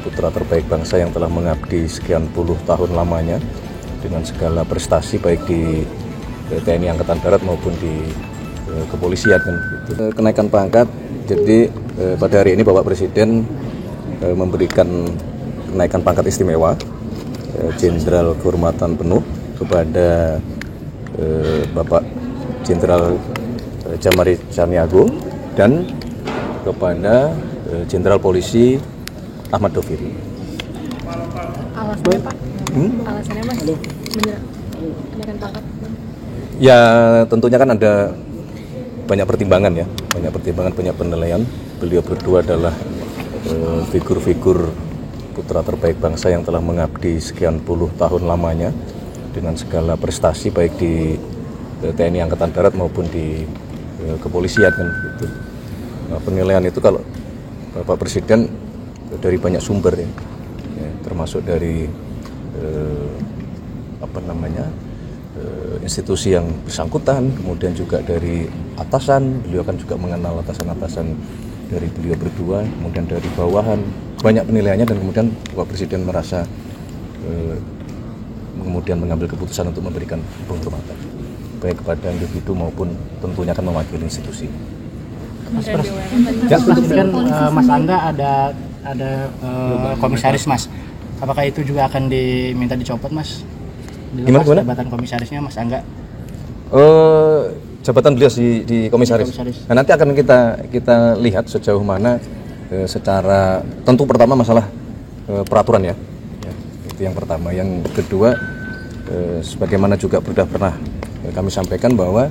putra terbaik bangsa yang telah mengabdi sekian puluh tahun lamanya dengan segala prestasi baik di TNI Angkatan Darat maupun di kepolisian kan gitu. Kenaikan pangkat, jadi pada hari ini Bapak Presiden memberikan kenaikan pangkat istimewa Jenderal Kehormatan Penuh kepada Bapak Jenderal Jamari Caniago dan kepada Jenderal Polisi Ahmad Doviri. Alasannya Pak? Alasannya Mas? Bener kenaikan pangkat? Ya tentunya kan ada banyak pertimbangan ya, banyak penilaian. Beliau berdua adalah figur-figur putra terbaik bangsa yang telah mengabdi sekian puluh tahun lamanya dengan segala prestasi baik di TNI Angkatan Darat maupun di kepolisian kan gitu. Nah, penilaian itu kalau Bapak Presiden dari banyak sumber ya, termasuk dari institusi yang bersangkutan, kemudian juga dari atasan, beliau kan juga mengenal atasan-atasan dari beliau berdua, kemudian dari bawahan, banyak penilaiannya, dan kemudian Bapak Presiden merasa kemudian mengambil keputusan untuk memberikan penghormatan baik kepada individu maupun tentunya akan mewakili institusi. Mas kan Mas Angga ada komisaris Mas, apakah itu juga akan diminta dicopot Mas? Gimana? Jabatan komisarisnya Mas Angga? Jabatan beliau di komisaris. Nah, nanti akan kita lihat sejauh mana secara tentu pertama masalah peraturan ya, itu yang pertama. Yang kedua, sebagaimana juga sudah pernah kami sampaikan bahwa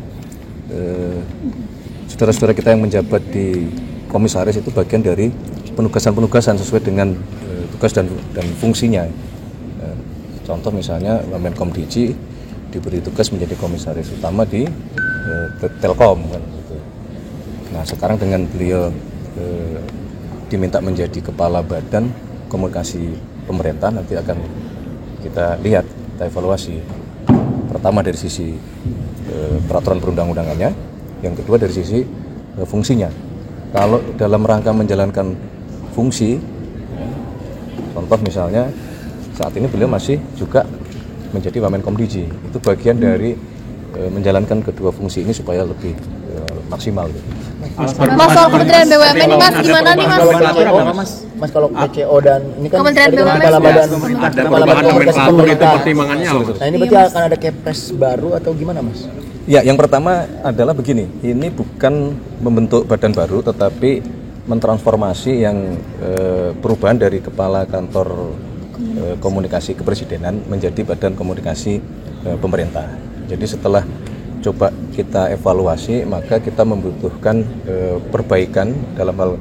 saudara-saudara kita yang menjabat di komisaris itu bagian dari penugasan sesuai dengan tugas dan fungsinya. Contoh misalnya Menkom Digi diberi tugas menjadi komisaris utama di Telkom kan gitu. Nah sekarang dengan beliau diminta menjadi kepala badan komunikasi pemerintah, nanti akan kita lihat, kita evaluasi. Pertama dari sisi peraturan perundang-undangannya, yang kedua dari sisi fungsinya. Kalau dalam rangka menjalankan fungsi, contoh misalnya saat ini beliau masih juga menjadi Wamenkom Digi, itu bagian dari menjalankan kedua fungsi ini supaya lebih maksimal. Mas soal Kementerian BUMN ini Mas gimana nih Mas? Mas kalau PCO dan ini kan Kementerian BUMN kepala badan ada perubahan nomenklatur itu pertimbangannya apa? Nah ini berarti akan ada Kepres baru atau gimana Mas? Ya, yang pertama adalah begini, ini bukan membentuk badan baru tetapi mentransformasi yang perubahan dari kepala kantor komunikasi kepresidenan menjadi badan komunikasi pemerintah. Jadi setelah coba kita evaluasi, maka kita membutuhkan perbaikan dalam hal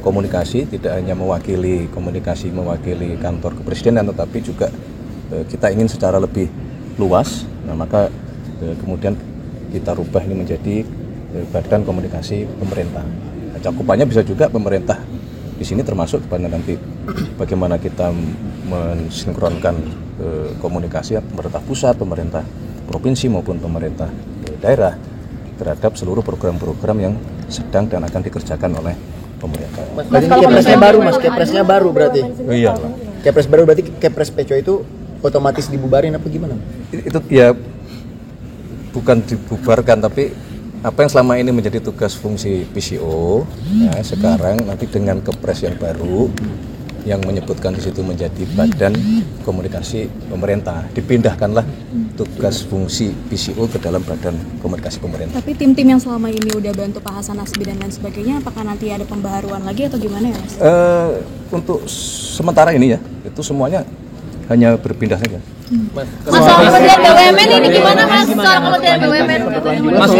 komunikasi, tidak hanya mewakili kantor kepresidenan, tetapi juga kita ingin secara lebih luas. Nah, maka kemudian kita rubah ini menjadi badan komunikasi pemerintah. Nah, cakupannya bisa juga pemerintah di sini, termasuk pada nanti bagaimana kita mensinkronkan komunikasi pemerintah pusat, pemerintah provinsi maupun pemerintah daerah terhadap seluruh program-program yang sedang dan akan dikerjakan oleh pemerintah. Berarti Kepresnya baru Mas, Kepresnya baru berarti? Oh iya. Kepres baru berarti Kepres PCO itu otomatis dibubarin apa gimana? Itu ya bukan dibubarkan, tapi apa yang selama ini menjadi tugas fungsi PCO, ya, sekarang nanti dengan Kepres yang baru yang menyebutkan di situ menjadi badan komunikasi pemerintah, dipindahkanlah tugas fungsi PCO ke dalam badan komunikasi pemerintah. Tapi tim-tim yang selama ini udah bantu Pak Hasan Nasbi dan lain sebagainya, apakah nanti ada pembaharuan lagi atau gimana ya Mas? Untuk sementara ini ya, itu semuanya hanya berpindah saja. Mas soal Kementerian BUMN ini gimana Mas? Soal Kementerian BUMN? Mas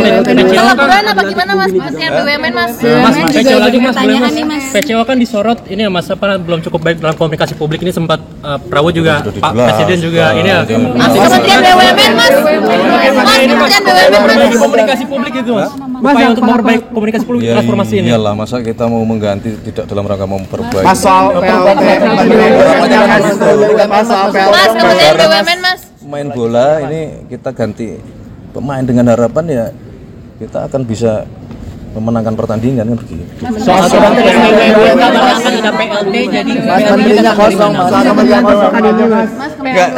pelaburan apa gimana Mas? Kementerian BUMN Mas? Mas PCO lagi Mas, Mas. PCO kan disorot ini ya Mas, apa belum cukup baik dalam komunikasi publik, ini sempat Prabowo juga, Pak Presiden juga ini ya. Mas Kementerian BUMN Mas? Mas Kementerian BUMN Di komunikasi publik itu Mas. Upaya untuk memperbaiki komunikasi publik transformasi ini. Iyalah, masa kita mau mengganti tidak dalam rangka memperbaiki. Mas soal Mas Kementerian BUMN Mas. Main bola ini kita ganti pemain dengan harapan ya kita akan bisa memenangkan pertandingan kan begitu. Soal surat SPWM akan ada PLT jadi menterinya kosong, Enggak,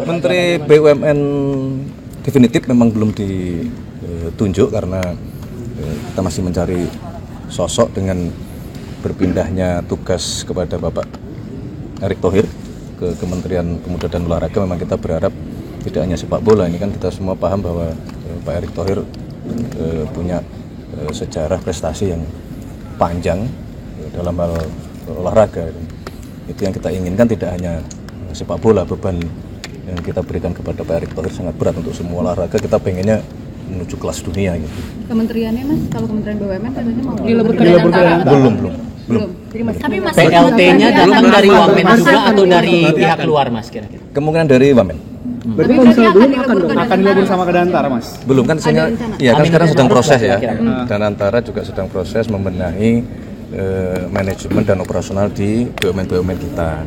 Menteri BUMN definitif memang belum ditunjuk karena kita masih mencari sosok dengan berpindahnya tugas kepada Bapak Erick Thohir ke Kementerian Pemuda dan Olahraga. Memang kita berharap tidak hanya sepak bola, ini kan kita semua paham bahwa Pak Erick Thohir punya sejarah prestasi yang panjang dalam hal olahraga. Itu yang kita inginkan, tidak hanya sepak bola. Beban yang kita berikan kepada Pak Erick Thohir sangat berat untuk semua olahraga. Kita pengennya menuju kelas dunia gitu. Kementeriannya Mas, kalau Kementerian BUMN katanya mau Belum. Tapi masih PLT-nya datang dari Wamen juga atau dari pihak luar Mas kira-kira? Kemungkinan dari Wamen. Berarti kalau misalnya belum akan dilebur sama Kedanantara, Mas? Belum kan ya kan sekarang sedang proses ya. Danantara juga sedang proses membenahi manajemen dan operasional di BUMN kita.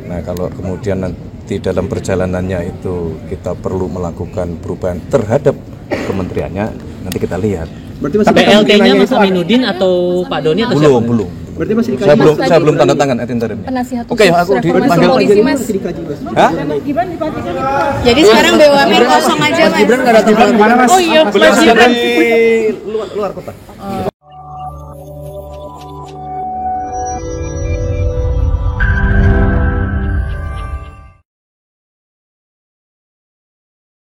Nah, kalau kemudian nanti dalam perjalanannya itu kita perlu melakukan perubahan terhadap kementeriannya, nanti kita lihat. Berarti masih PLT-nya Mas Aminuddin atau Pak Doni atau siapa? Belum. Berarti masih Saya belum tanda tangan interimnya. penasihat Oke, aku dipanggil. masih dikaji, Mas. Hah? Jadi sekarang BUMN kosong aja Mas. Gibran nggak datang ke mana, Mas? Oh iya, Beliau sedang di luar kota.